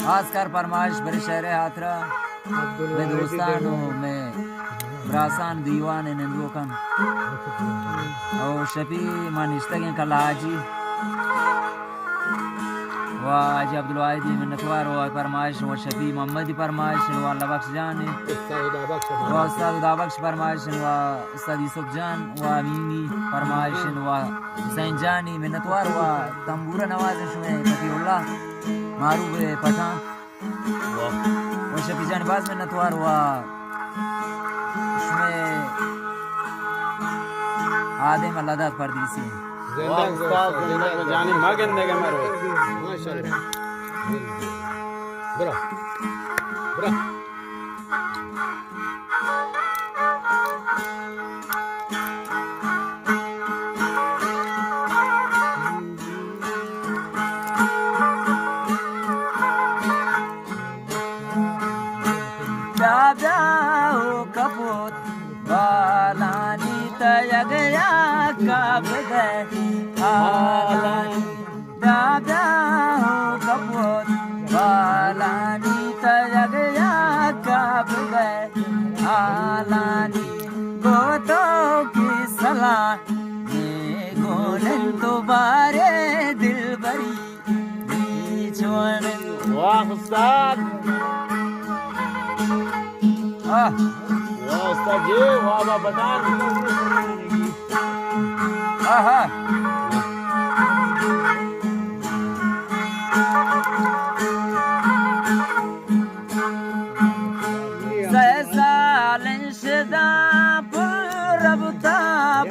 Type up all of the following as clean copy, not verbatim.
खासकर फरमाइश बड़े शहर हाथरा में दोस्तानों में ब्रासान दीवान नंदोकन और शफी मानिश्तगें कलाजी वाजी अब्दुल वाहिद मिन्नतवार व फरमाइश व शफी मोहम्मदी फरमाइश व अल्लाह बख्श जान व उस्ताद दाबख्श फरमाइश व उस्ताद यूसुफ जान व अमीनी फरमाइश व हुसैन जानी मिन्नतवार व तंबूरा नवाज शुमे फतीउल्लाह मारूफ पठान व शफी जान बाज मिन्नतवार व शुमे आदम अल्लाह परदेसी जानी मगन देगा मारो माशाल्लाह बरा बरा दादा हो कपूत बालानी तयगया कब गए आलानी दादा हो कपूत बालानी तयगया कब गए आलानी गोतों की सलाह ये गोलन दोबारे दिल भरी बीचों वाह उस्ताद वाह उस्ताद जी वाह वाह पठान आहा सालन शदा पुर रबता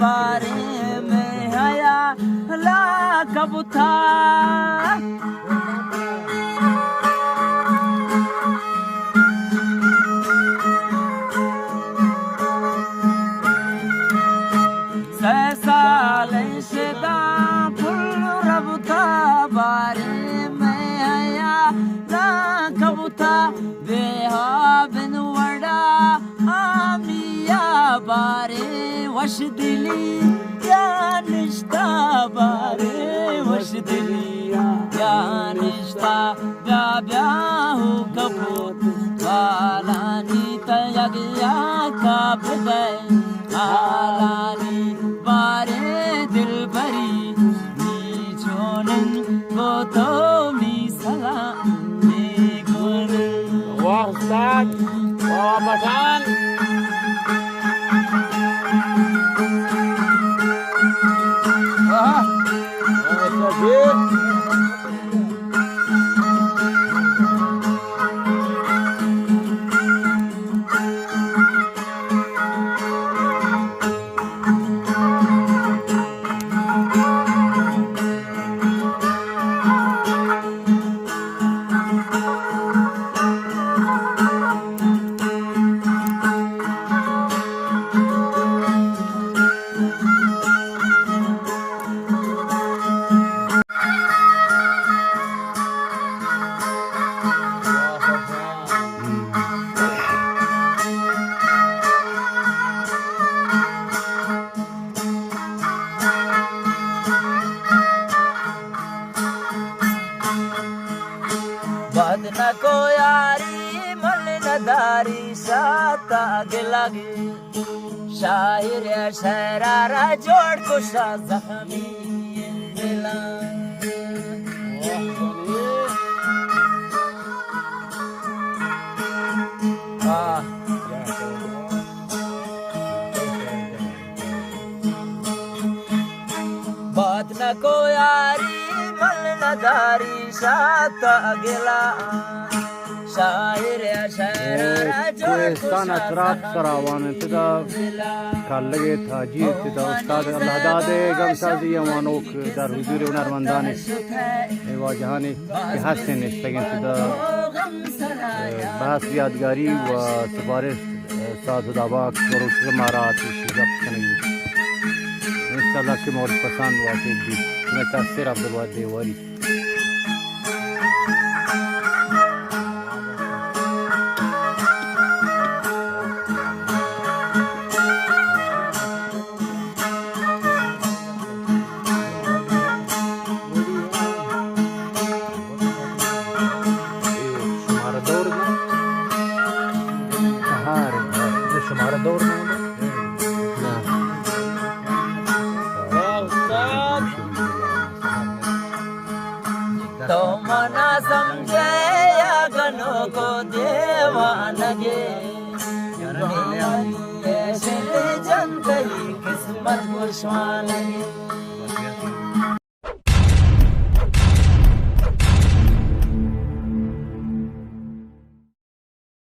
बारे में हया ला कब था सालन शदा पुर रबता बारे में हया ला कब था बेहा बिन वड़ा आमिया बारे वश दिली या निश्ता बारे वश दिली या निश्ता ब्या हो कबूत बालानी तयगया कब गए आलानी बारे दिल भरी नीचोनन वो तो मी सला वाह उस्ताद वाह पठान बद न को यारी मल नदारी साता गिलागी शाहिर शरारा जोड़ कुशा जख्मी दिला बद न को यारी मल नदारी साता गिला शाहिर शरारा जोड़ कुस्तान असरात सरावान तदा कल्लगे था जी तदा उस्ताद अल्लाह दादे गमसाजी अमानोक दर हुजूर नरमंदाने एवा जहाने हसन इस्तगन तदा बहस यादगारी व सिफारिश साधु दाबाक और समारात शिजब कनेगी इंशाल्लाह के मोर पसंद वाके भी मैं तासर अब्दुल देवारी लगे ऐसे ले जनतरी किस्मत खुशवा लगे